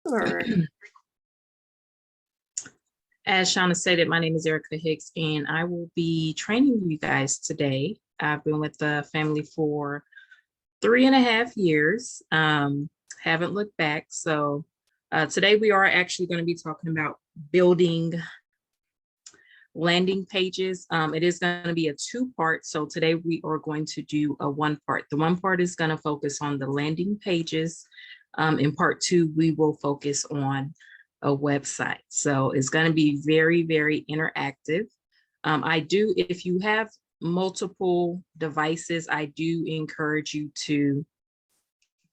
Sure. As Shauna stated, my name is Erica Hicks, and I will be training you guys today. I've been with the family for 3.5 years. Haven't looked back. So today we are actually going to be talking about building landing pages. It is going to be a two-part. So today we are going to do a one part. The one part is going to focus on the landing pages. In part two, we will focus on a website. So it's going to be very, very interactive. If you have multiple devices, I do encourage you to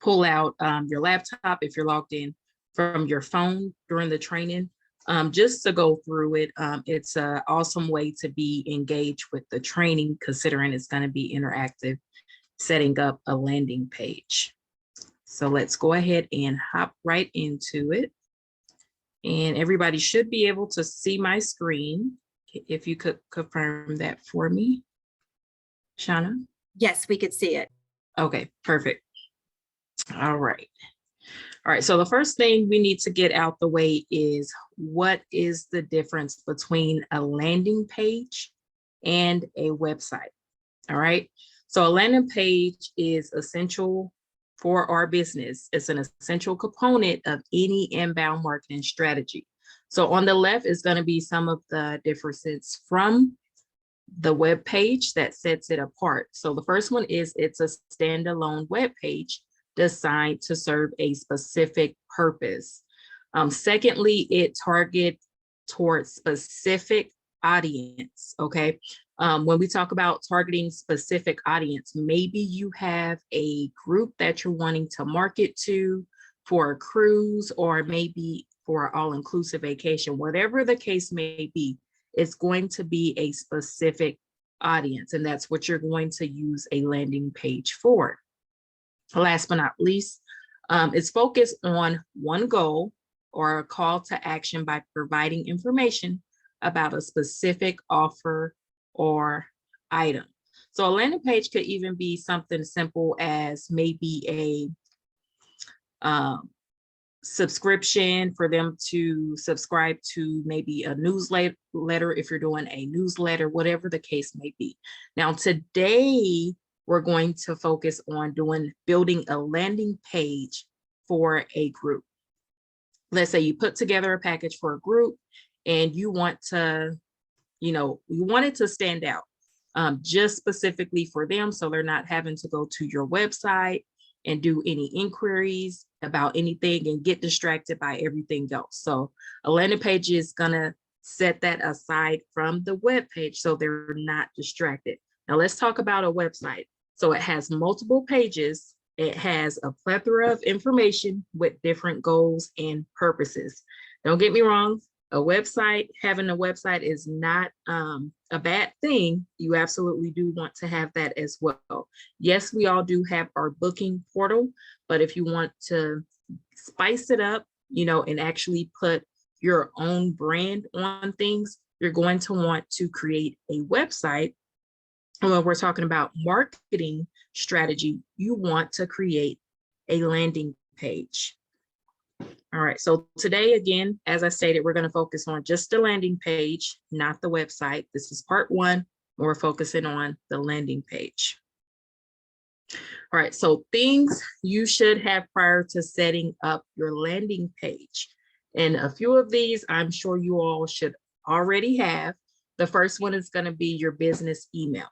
pull out your laptop if you're logged in from your phone during the training, just to go through it. It's an awesome way to be engaged with the training, considering it's going to be interactive, setting up a landing page. So let's go ahead and hop right into it. And everybody should be able to see my screen. If you could confirm that for me, Shauna. Yes, we could see it. Okay, perfect. All right. All right, so the first thing we need to get out the way is what is the difference between a landing page and a website? All right, so a landing page is essential for our business. It's an essential component of any inbound marketing strategy. So on the left is going to be some of the differences from the web page that sets it apart. So the first one is it's a standalone web page designed to serve a specific purpose. Secondly, it targets towards specific audience, okay? When we talk about targeting specific audience, maybe you have a group that you're wanting to market to for a cruise, or maybe for an all-inclusive vacation. Whatever the case may be, it's going to be a specific audience, and that's what you're going to use a landing page for. Last but not least, it's focused on one goal or a call to action by providing information about a specific offer or item. So a landing page could even be something simple as maybe a subscription for them to subscribe to, maybe a newsletter if you're doing a newsletter, whatever the case may be. Now, today, we're going to focus on building a landing page for a group. Let's say you put together a package for a group and you want to, you want it to stand out just specifically for them, so they're not having to go to your website and do any inquiries about anything and get distracted by everything else. So a landing page is gonna set that aside from the web page so they're not distracted. Now let's talk about a website. So it has multiple pages. It has a plethora of information with different goals and purposes. Don't get me wrong, having a website is not a bad thing. You absolutely do want to have that as well. Yes, we all do have our booking portal, but if you want to spice it up, and actually put your own brand on things, you're going to want to create a website. And when we're talking about marketing strategy, you want to create a landing page. All right, so today, again, as I stated, we're going to focus on just the landing page, not the website. This is part one, and we're focusing on the landing page. All right, so things you should have prior to setting up your landing page. And a few of these, I'm sure you all should already have. The first one is going to be your business email.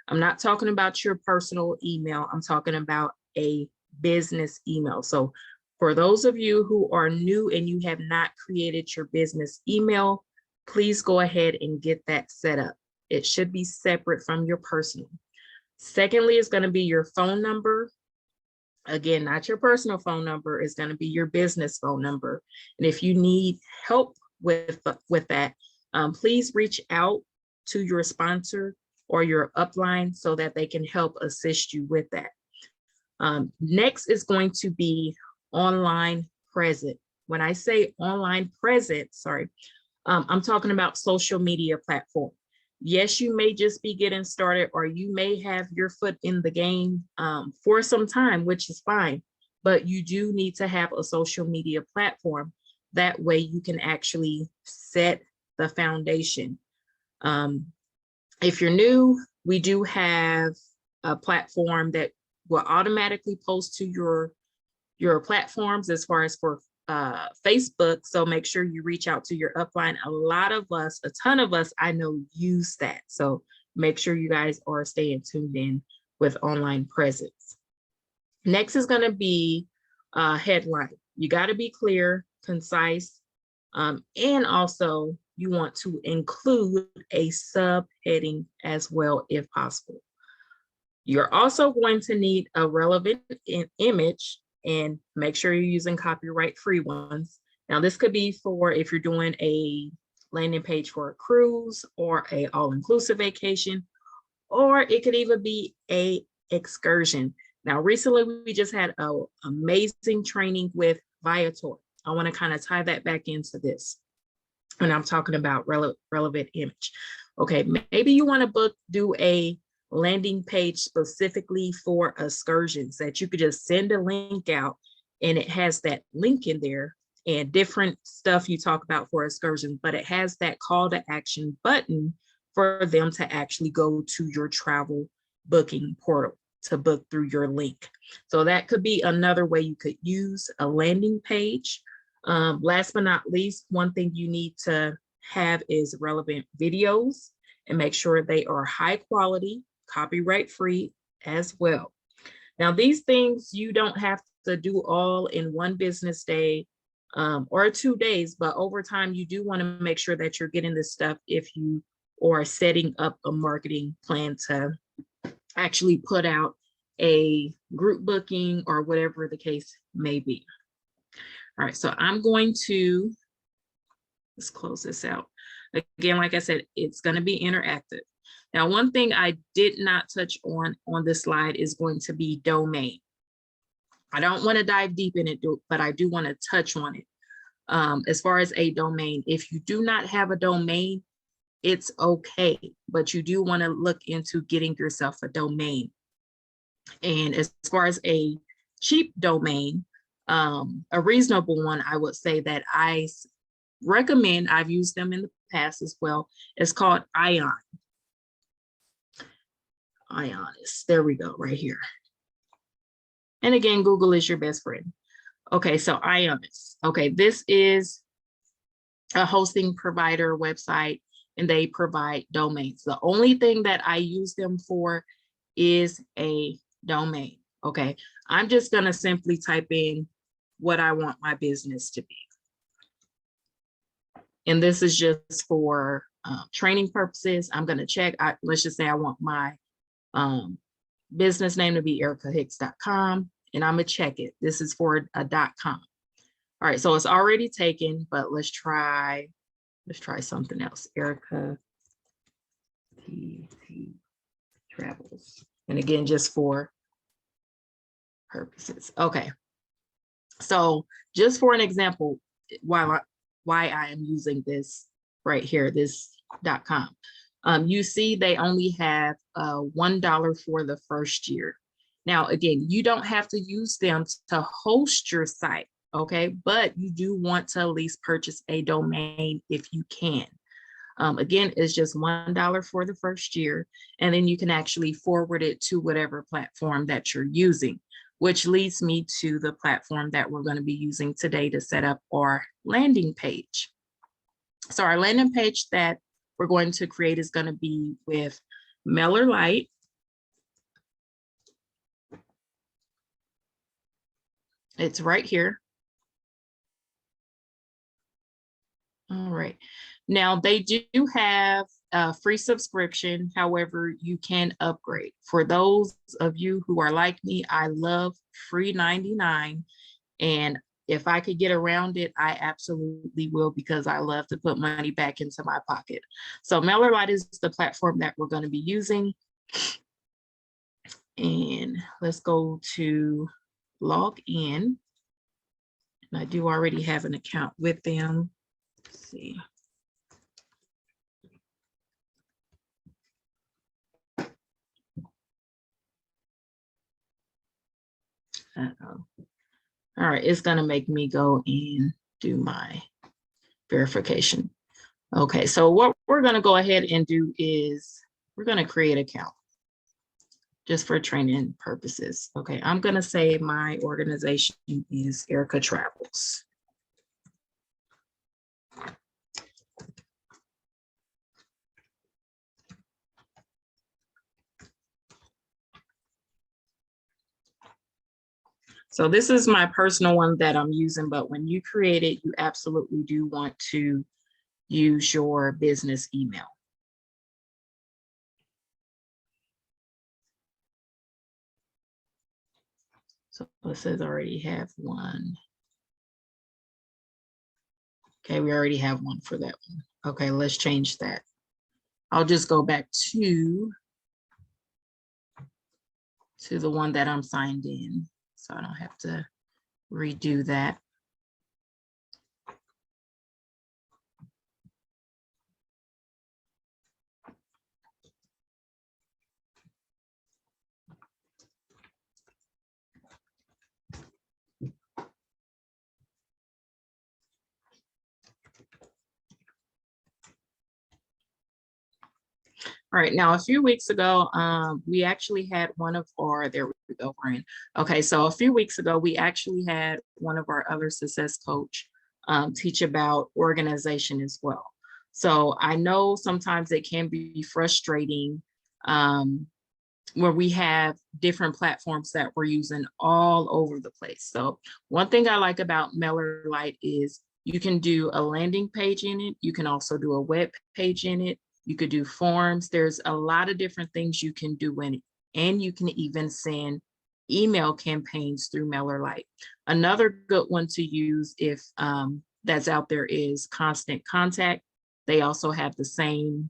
I'm not talking about your personal email. I'm talking about a business email. So for those of you who are new and you have not created your business email, please go ahead and get that set up. It should be separate from your personal. Secondly, it's going to be your phone number. Again, not your personal phone number. It's going to be your business phone number. And if you need help with that, please reach out to your sponsor or your upline so that they can help assist you with that. Next is going to be online present. When I say online present, I'm talking about social media platform. Yes, you may just be getting started, or you may have your foot in the game for some time, which is fine. but you do need to have a social media platform. That way you can actually set the foundation. If you're new, we do have a platform that will automatically post to your platforms as far as for Facebook. So make sure you reach out to your upline. A lot of us, a ton of us I know use that. So make sure you guys are staying tuned in with online presence. Next is going to be headline. You got to be clear, concise, and also you want to include a subheading as well if possible. You're also going to need a relevant image, and make sure you're using copyright-free ones. Now, this could be for if you're doing a landing page for a cruise or a all-inclusive vacation, or it could even be a excursion. Now, recently we just had an amazing training with Viator. I want to kind of tie that back into this when I'm talking about relevant image. Okay, maybe you want to do a landing page specifically for excursions that you could just send a link out and it has that link in there and different stuff you talk about for excursions, but it has that call to action button for them to actually go to your travel booking portal to book through your link. So that could be another way you could use a landing page. Last but not least, one thing you need to have is relevant videos and make sure they are high quality, copyright free as well. Now, these things you don't have to do all in one business day or 2 days, but over time you do want to make sure that you're getting this stuff if you are setting up a marketing plan to actually put out a group booking or whatever the case may be. All right, so I'm going to, let's close this out. Again, like I said, it's going to be interactive. Now, one thing I did not touch on this slide is going to be domain. I don't want to dive deep in it, but I do want to touch on it. As far as a domain, if you do not have a domain, it's okay, but you do want to look into getting yourself a domain. And as far as a cheap domain, a reasonable one, I would say that I recommend, I've used them in the past as well, it's called Ion. Ionis, there we go, right here. And again, Google is your best friend. Okay, so Ionis. Okay, this is a hosting provider website, and they provide domains. The only thing that I use them for is a domain. Okay, I'm just gonna simply type in what I want my business to be. And this is just for training purposes. I'm gonna check, let's just say I want my business name to be ericahicks.com, and I'm gonna check it. This is for a .com. All right, so it's already taken, but let's try something else. Erica PT Travels. And again, just for purposes. Okay. So just for an example, why I am using this right here, this .com. You see they only have $1 for the first year. Now, again, you don't have to use them to host your site, okay? But you do want to at least purchase a domain if you can. Again, it's just $1 for the first year, and then you can actually forward it to whatever platform that you're using, which leads me to the platform that we're going to be using today to set up our landing page. So our landing page that we're going to create is going to be with MailerLite. It's right here. All right. Now they do have a free subscription. However, you can upgrade. For those of you who are like me, I love free 99. And if I could get around it, I absolutely will, because I love to put money back into my pocket. So MailerLite is the platform that we're going to be using. And let's go to log in. And I do already have an account with them. Let's see. Uh-oh. All right, it's gonna make me go and do my verification. Okay, so what we're gonna go ahead and do is we're gonna create an account just for training purposes. Okay, I'm gonna say my organization is Erica Travels. So this is my personal one that I'm using, but when you create it, you absolutely do want to use your business email. So it says I already have one. Okay, we already have one for that one. Okay, let's change that. I'll just go back to the one that I'm signed in, so I don't have to redo that. All right, now a few weeks ago, we actually had one of our, there we go, Brian. Okay, so a few weeks ago, we actually had one of our other success coach teach about organization as well. So I know sometimes it can be frustrating where we have different platforms that we're using all over the place. So one thing I like about MailerLite is you can do a landing page in it. You can also do a web page in it. You could do forms. There's a lot of different things you can do in it. And you can even send email campaigns through MailerLite. Another good one to use if that's out there is Constant Contact. They also have the same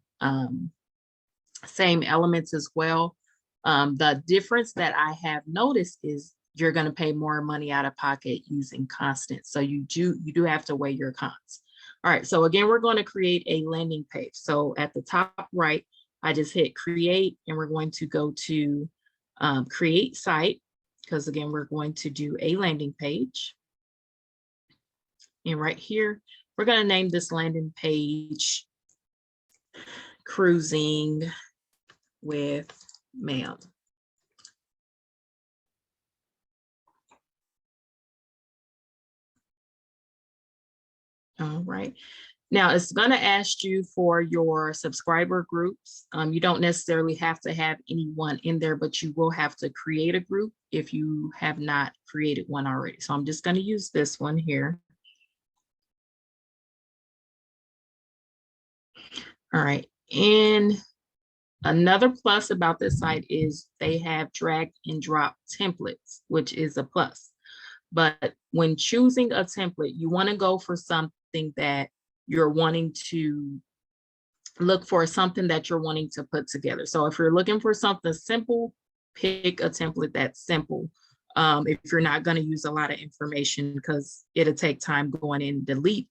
elements as well. The difference that I have noticed is you're going to pay more money out of pocket using Constant. So you do have to weigh your cons. All right, so again, we're going to create a landing page. So at the top right, I just hit create, and we're going to go to create site, because again, we're going to do a landing page. And right here, we're going to name this landing page Cruising with Ma'am. All right. Now it's going to ask you for your subscriber groups. You don't necessarily have to have anyone in there, but you will have to create a group if you have not created one already. So I'm just going to use this one here. All right. And another plus about this site is they have drag and drop templates, which is a plus. But when choosing a template, you want to go for something that you're wanting to look for, something that you're wanting to put together. So if you're looking for something simple, pick a template that's simple. If you're not going to use a lot of information, because it'll take time going in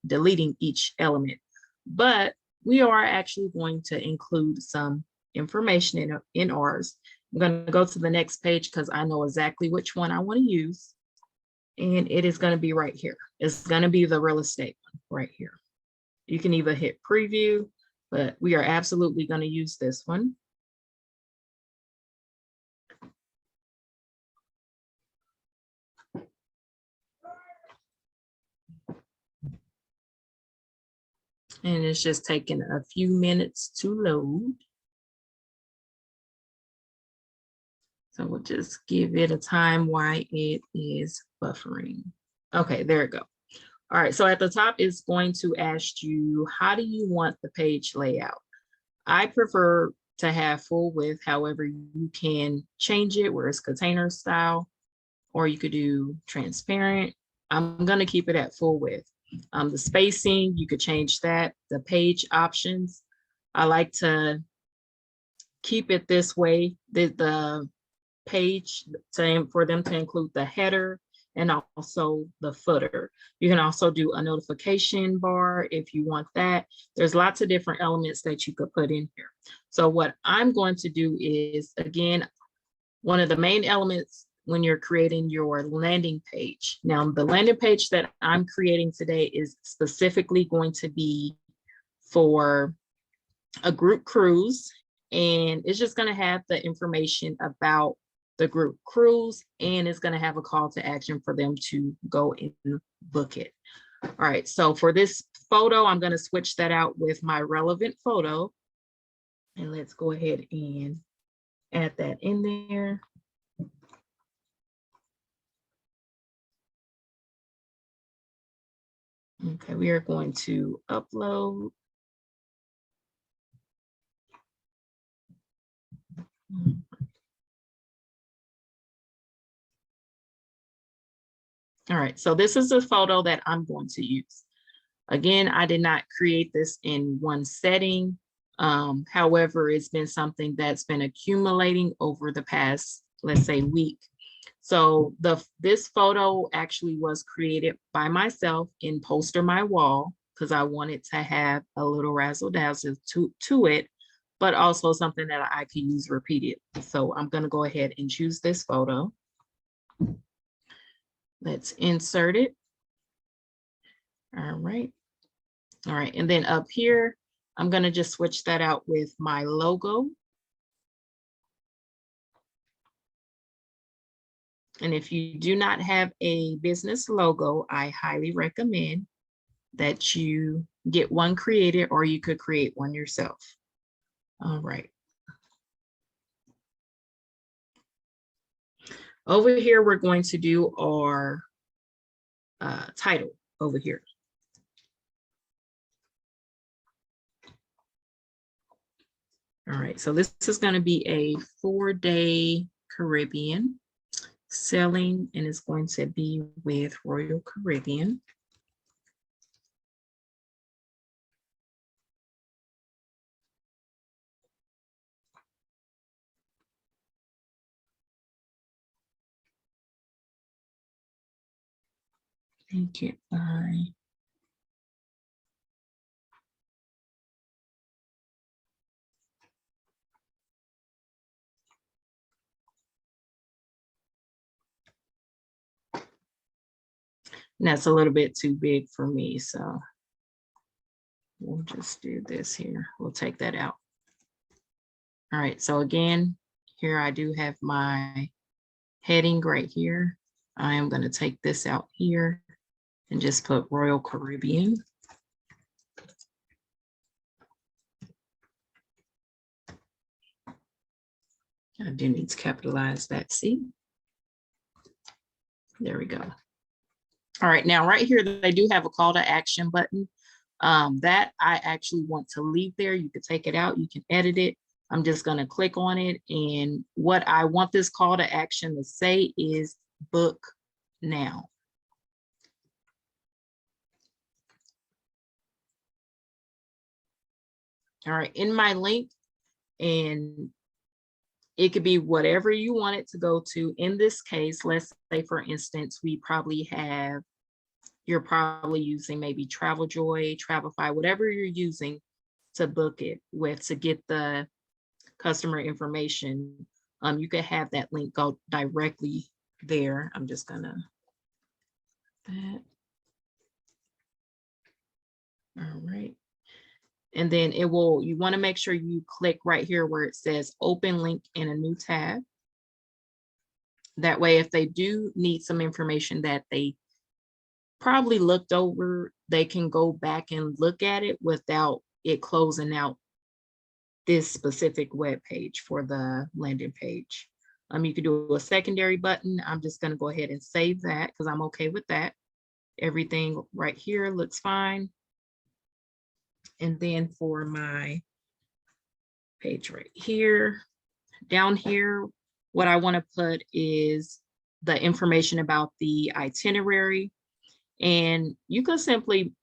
deleting each element. But we are actually going to include some information in ours. I'm going to go to the next page because I know exactly which one I want to use. And it is going to be right here. It's going to be the real estate one right here. You can either hit preview, but we are absolutely going to use this one. And it's just taking a few minutes to load. So we'll just give it a time while it is buffering. Okay, there we go. All right, so at the top, it's going to ask you, how do you want the page layout? I prefer to have full width. However, you can change it where it's container style, or you could do transparent. I'm going to keep it at full width. The spacing, you could change that. The page options, I like to keep it this way. The page for them to include the header and also the footer. You can also do a notification bar if you want that. There's lots of different elements that you could put in here. So what I'm going to do is, again, one of the main elements when you're creating your landing page. Now, the landing page that I'm creating today is specifically going to be for a group cruise, and it's just going to have the information about the group cruise, and it's going to have a call to action for them to go and book it. All right, so for this photo, I'm going to switch that out with my relevant photo, and let's go ahead and add that in there. Okay, we are going to upload. All right, so this is a photo that I'm going to use. Again, I did not create this in one setting. However, it's been something that's been accumulating over the past, let's say, week. So this photo actually was created by myself in Poster My Wall because I wanted to have a little razzle dazzle to it, but also something that I could use repeated. So I'm going to go ahead and choose this photo. Let's insert it. All right. All right. And then up here, I'm going to just switch that out with my logo. And if you do not have a business logo, I highly recommend that you get one created, or you could create one yourself. All right. Over here, we're going to do our title over here. All right, so this is going to be a 4-day Caribbean sailing, and it's going to be with Royal Caribbean. Thank you. Bye. And that's a little bit too big for me, so we'll just do this here. We'll take that out. All right, so again, here I do have my heading right here. I am going to take this out here and just put Royal Caribbean. I do need to capitalize that C. There we go. All right, now right here, they do have a call to action button. That I actually want to leave there. You can take it out, you can edit it. I'm just going to click on it. And what I want this call to action to say is book now. All right, in my link, and it could be whatever you want it to go to. In this case, let's say, for instance, you're probably using maybe TravelJoy, Travelify, whatever you're using to book it with to get the customer information. You could have that link go directly there. I'm just gonna that. All right. And then you want to make sure you click right here where it says open link in a new tab. That way, if they do need some information that they probably looked over, they can go back and look at it without it closing out this specific web page for the landing page. You could do a secondary button. I'm just going to go ahead and save that because I'm okay with that. Everything right here looks fine. And then for my page right here, down here, what I want to put is the information about the itinerary. And you can simply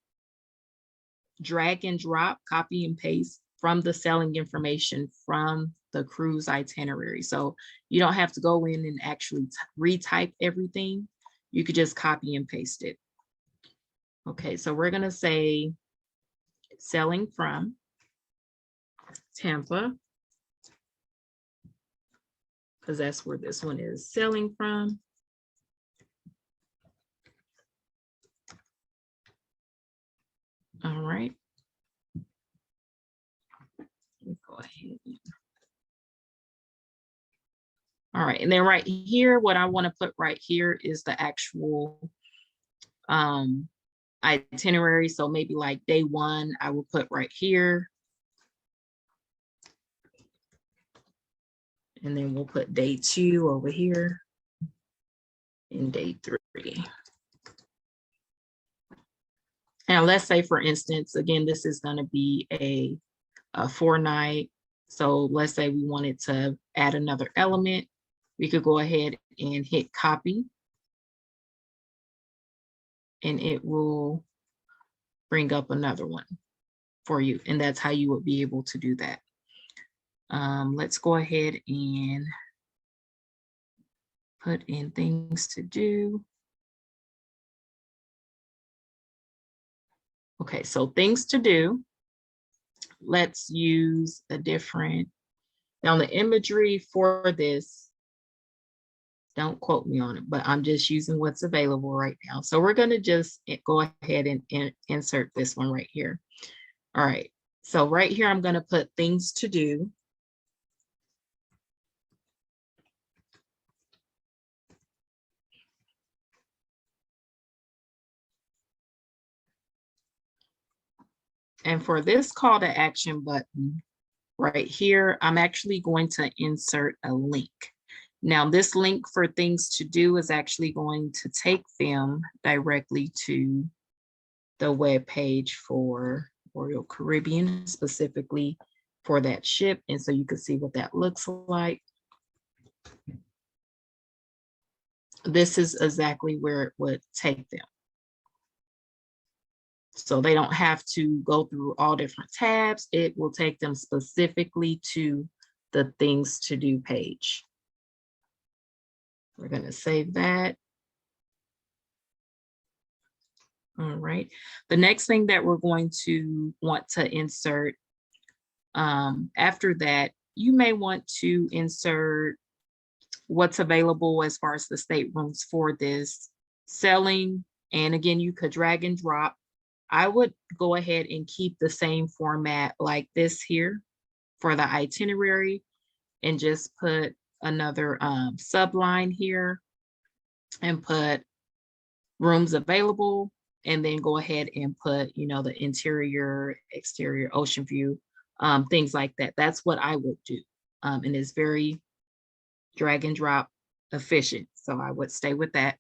drag and drop, copy and paste from the sailing information from the cruise itinerary. So you don't have to go in and actually retype everything. You could just copy and paste it. Okay, so we're going to say sailing from Tampa, because that's where this one is selling from. All right. Let's go ahead. All right, and then right here, what I want to put right here is the actual itinerary. So maybe like day 1, I will put right here. And then we'll put day 2 over here and day 3. Now, let's say, for instance, again, this is going to be a 4-night. So let's say we wanted to add another element. We could go ahead and hit copy. And it will bring up another one for you. And that's how you would be able to do that. Let's go ahead and put in things to do. Okay, so things to do. Let's use a different, now the imagery for this, don't quote me on it, but I'm just using what's available right now. So we're going to just go ahead and insert this one right here. All right, so right here, I'm going to put things to do. And for this call to action button right here, I'm actually going to insert a link. Now, this link for things to do is actually going to take them directly to the web page for Royal Caribbean, specifically for that ship. And so you can see what that looks like. This is exactly where it would take them. So they don't have to go through all different tabs. It will take them specifically to the things to do page. We're going to save that. All right. The next thing that we're going to want to insert after that, you may want to insert what's available as far as the staterooms for this selling. And again, you could drag and drop. I would go ahead and keep the same format like this here for the itinerary and just put another subline here and put rooms available, and then go ahead and put, you know, the interior, exterior, ocean view, things like that. That's what I would do. And it's very drag and drop efficient. So I would stay with that.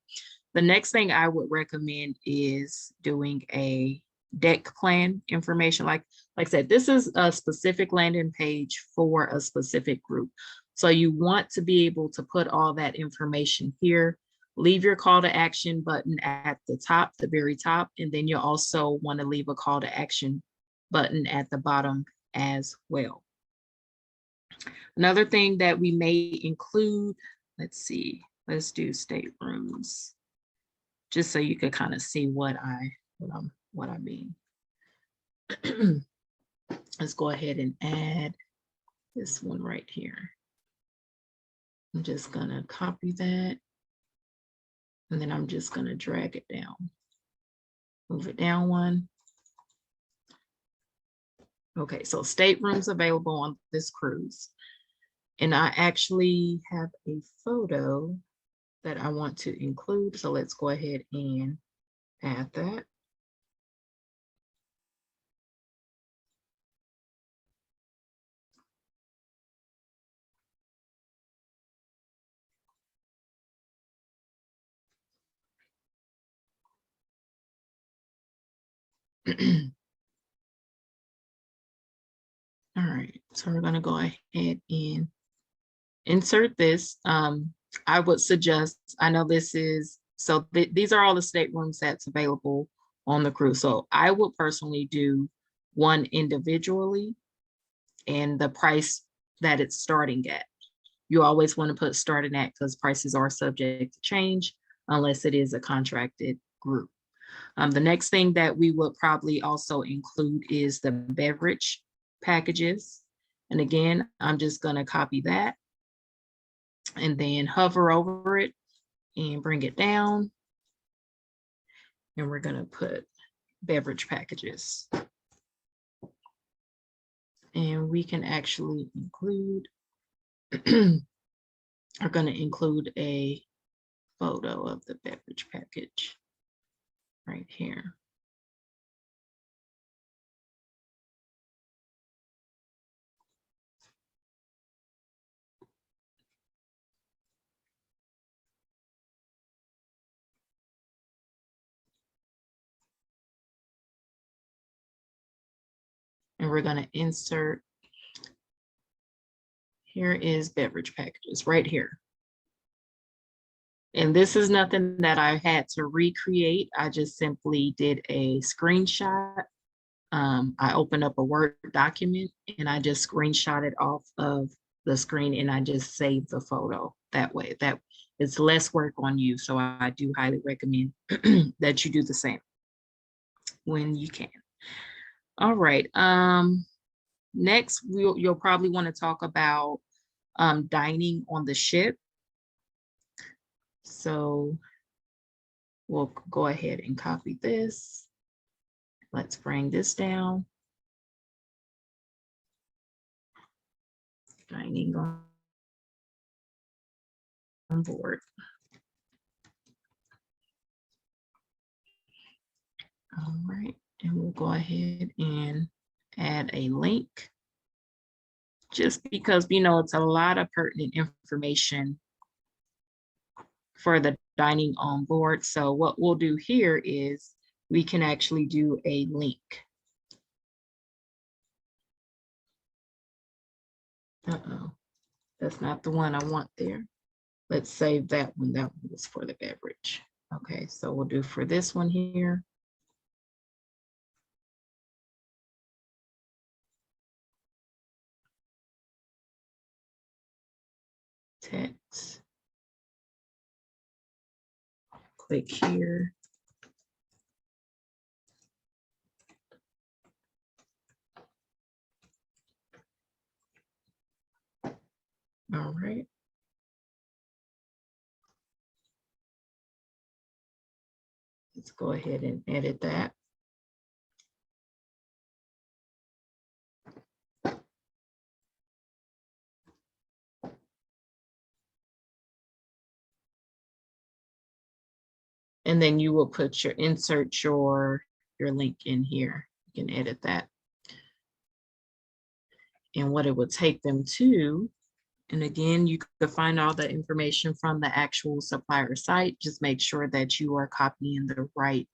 The next thing I would recommend is doing a deck plan information. Like I said, this is a specific landing page for a specific group. So you want to be able to put all that information here. Leave your call to action button at the top, the very top, and then you also want to leave a call to action button at the bottom as well. Another thing that we may include, let's see, let's do staterooms, just so you could kind of see what I mean. Let's go ahead and add this one right here. I'm just gonna copy that, and then I'm just gonna drag it down. Move it down one. Okay, so staterooms available on this cruise. And I actually have a photo that I want to include. So let's go ahead and add that. All right, so we're gonna go ahead and insert this. I would suggest, I know this is, so these are all the staterooms that's available on the cruise. So I would personally do one individually and the price that it's starting at. You always want to put starting at because prices are subject to change unless it is a contracted group. The next thing that we would probably also include is the beverage packages. And again, I'm just going to copy that. and then hover over it and bring it down. And we're going to put beverage packages. And we can actually include, are going to include a photo of the beverage package right here. And we're going to insert, here is beverage packages right here. And this is nothing that I had to recreate. I just simply did a screenshot. I opened up a Word document and I just screenshot it off of the screen and I just saved the photo that way. That is less work on you. So I do highly recommend that you do the same when you can. All right. Next, you'll probably want to talk about dining on the ship. So we'll go ahead and copy this. Let's bring this down. Dining on board. All right, and we'll go ahead and add a link. Just because, you know, it's a lot of pertinent information for the dining on board. So what we'll do here is we can actually do a link. Uh-oh, that's not the one I want there. Let's save that one. That one was for the beverage. Okay, so we'll do for this one here. Text. Click here. All right. Let's go ahead and edit that. And then you will put your insert your link in here. You can edit that. And what it would take them to, and again, you could find all the information from the actual supplier site. Just make sure that you are copying the right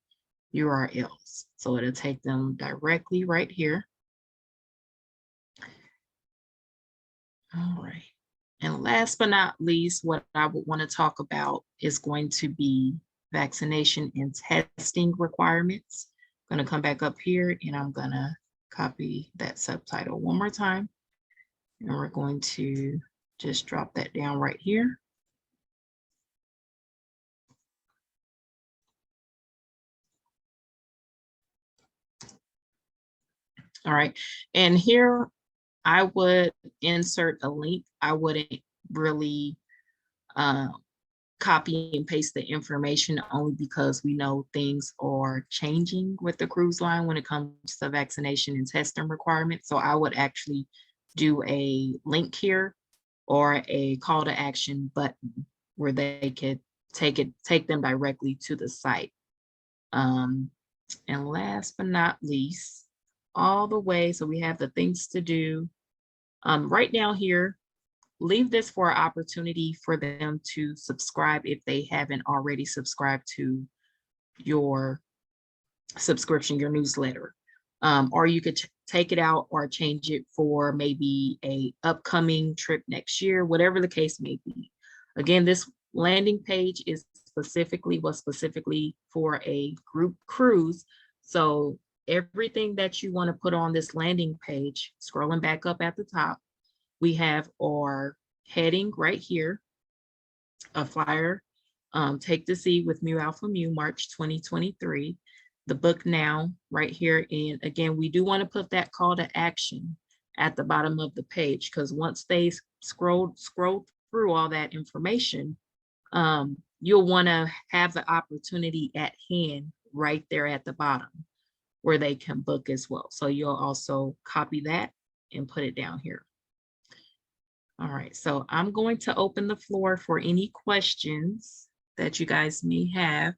URLs. So it'll take them directly right here. All right. And last but not least, what I would want to talk about is going to be vaccination and testing requirements. I'm going to come back up here and I'm going to copy that subtitle one more time. And we're going to just drop that down right here. All right. And here I would insert a link. I wouldn't really copy and paste the information, only because we know things are changing with the cruise line when it comes to vaccination and testing requirements. So I would actually do a link here or a call to action button where they could take them directly to the site. And last but not least, all the way, so we have the things to do. Right now here, leave this for an opportunity for them to subscribe if they haven't already subscribed to your subscription, your newsletter. Or you could take it out or change it for maybe a upcoming trip next year, whatever the case may be. Again, this landing page is specifically for a group cruise. So everything that you want to put on this landing page, scrolling back up at the top, we have our heading right here, a flyer, Take the Sea with Mu Alpha Mu, March 2023. The book now right here. And again, we do want to put that call to action at the bottom of the page, because once they scroll through all that information, you'll want to have the opportunity at hand right there at the bottom where they can book as well. So you'll also copy that and put it down here. All right, so I'm going to open the floor for any questions that you guys may have.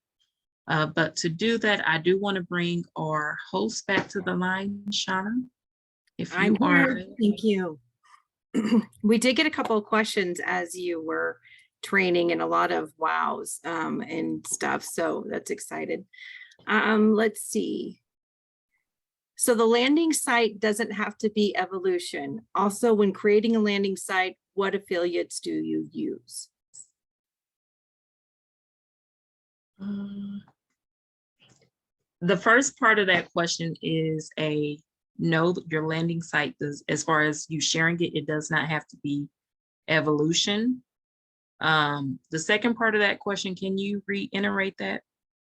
But to do that, I do want to bring our host back to the line, Shauna. If you are, Thank you. We did get a couple of questions as you were training and a lot of wows and stuff. So that's excited. Let's see. So the landing site doesn't have to be Evolution. Also, when creating a landing site, what affiliates do you use? the first part of that question is no, your landing site does, as far as you sharing it, it does not have to be Evolution. The second part of that question, can you reiterate that,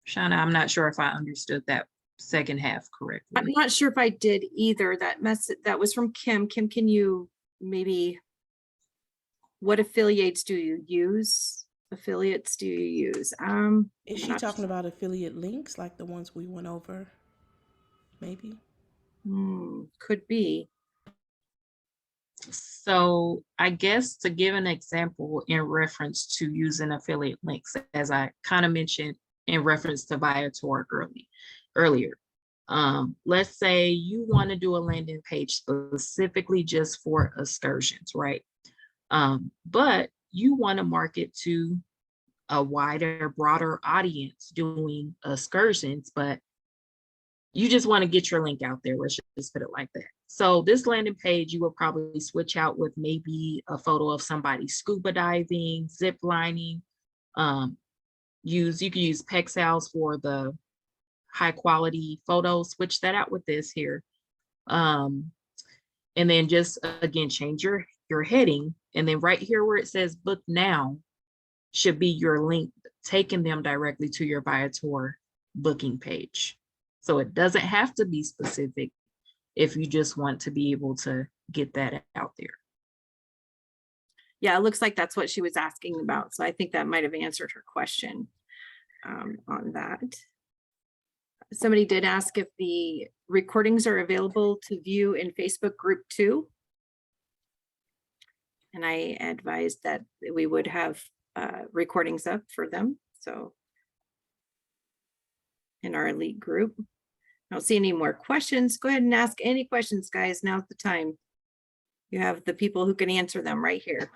Shauna? I'm not sure if I understood that second half correctly. I'm not sure if I did either. That message that was from Kim. Kim, can you maybe, what affiliates do you use? Affiliates do you use? Is she talking about affiliate links like the ones we went over? Maybe. Could be. So I guess to give an example in reference to using affiliate links, as I kind of mentioned in reference to Viator earlier, let's say you want to do a landing page specifically just for excursions, right? But you want to market to a wider, broader audience doing excursions, but you just want to get your link out there. Let's just put it like that. So this landing page, you will probably switch out with maybe a photo of somebody scuba diving, zip lining. You can use Pexels for the high quality photos. Switch that out with this here. And then just again, change your heading. And then right here where it says book now should be your link taking them directly to your Viator booking page. So it doesn't have to be specific if you just want to be able to get that out there. Yeah, it looks like that's what she was asking about. So I think that might have answered her question on that. Somebody did ask if the recordings are available to view in Facebook group 2. And I advised that we would have recordings up for them. So in our elite group. I don't see any more questions. Go ahead and ask any questions, guys. Now's the time. You have the people who can answer them right here.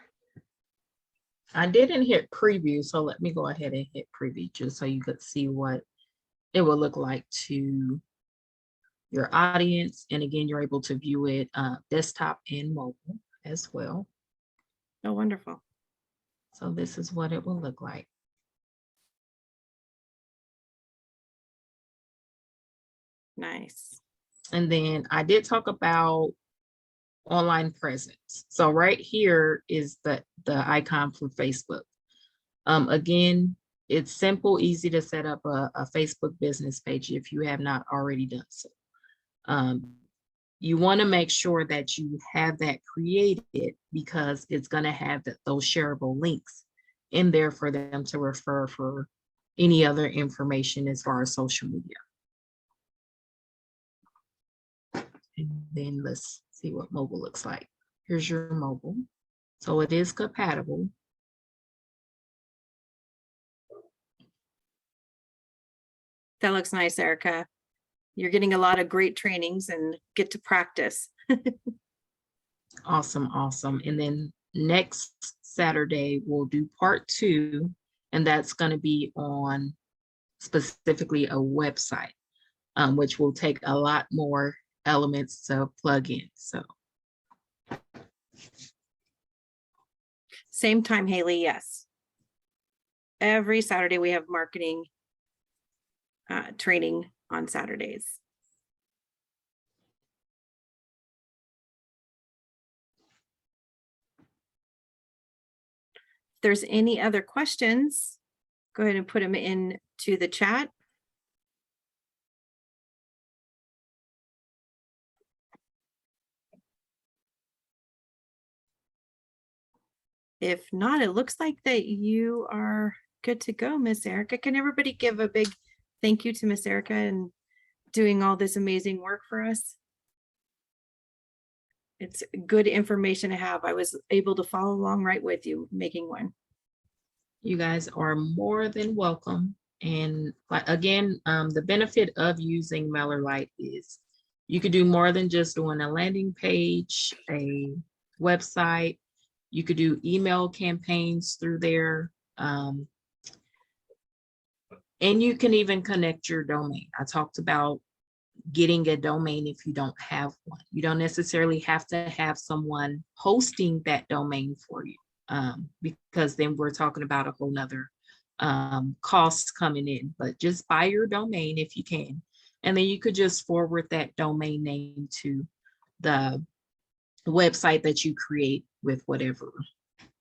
I didn't hit preview, so let me go ahead and hit preview just so you could see what it will look like to your audience. And again, you're able to view it desktop and mobile as well. Oh, wonderful. So this is what it will look like. Nice. And then I did talk about online presence. So right here is the icon for Facebook. Again, it's simple, easy to set up a Facebook business page if you have not already done so. You want to make sure that you have that created because it's going to have those shareable links in there for them to refer for any other information as far as social media. And then let's see what mobile looks like. Here's your mobile. So it is compatible. That looks nice, Erica. You're getting a lot of great trainings and get to practice. Awesome, awesome. And then next Saturday, we'll do part 2, and that's going to be on specifically a website, which will take a lot more elements to plug in. So Same time, Haley, yes. Every Saturday we have marketing training on Saturdays. If there's any other questions, go ahead and put them into the chat. If not, it looks like that you are good to go, Miss Erica. Can everybody give a big thank you to Miss Erica and doing all this amazing work for us? It's good information to have. I was able to follow along right with you making one. You guys are more than welcome. And again, the benefit of using MailerLite is you could do more than just doing a landing page, a website. You could do email campaigns through there. And you can even connect your domain. I talked about getting a domain if you don't have one. You don't necessarily have to have someone hosting that domain for you, because then we're talking about a whole nother cost coming in, but just buy your domain if you can. And then you could just forward that domain name to the website that you create with whatever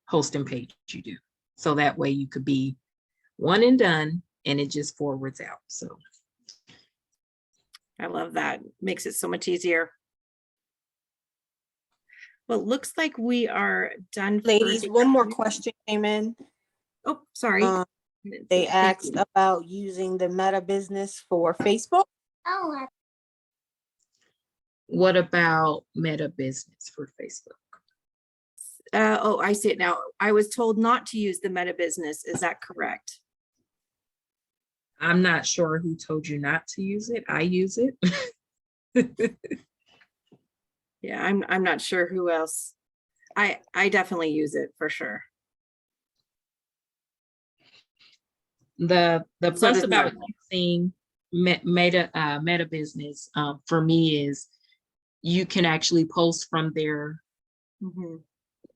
hosting page you do. So that way you could be one and done and it just forwards out. So I love that. Makes it so much easier. Well, it looks like we are done. for Ladies, the one more afternoon. question came in. Oh, sorry. They Thank asked you. about using the Meta Business for Facebook. what about Meta Business for Facebook? Oh, I see it now. I was told not to use the Meta Business. Is that correct? I'm not sure who told you not to use it. I use it. Yeah, I'm not sure who else. I definitely use it for sure. The So plus does about Meta. using Meta Business for me is you can actually post from there Mhm.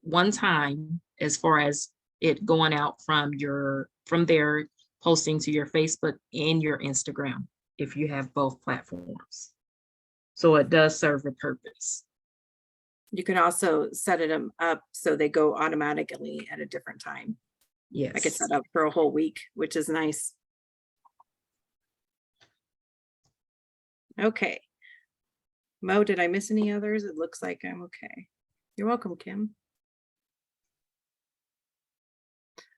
one time, as far as it going out from there posting to your Facebook and your Instagram if you have both platforms. So it does serve a purpose. You can also set it up so they go automatically at a different time. Yes. I could set up for a whole week, which is nice. Okay. Mo, did I miss any others? It looks like I'm okay. You're welcome, Kim.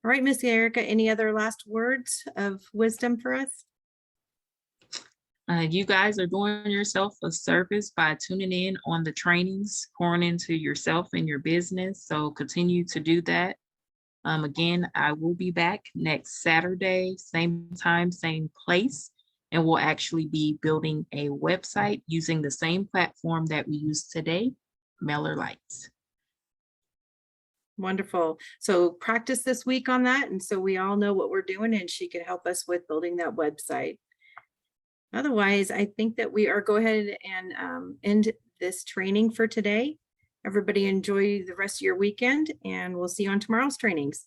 All right, Miss Erica, any other last words of wisdom for us? You guys are doing yourself a service by tuning in on the trainings, pouring into yourself and your business. So continue to do that. Again, I will be back next Saturday, same time, same place, and we'll actually be building a website using the same platform that we use today, MailerLite. Wonderful. So practice this week on that. And so we all know what we're doing and she could help us with building that website. Otherwise, I think that we are go ahead and end this training for today. Everybody enjoy the rest of your weekend and we'll see you on tomorrow's trainings.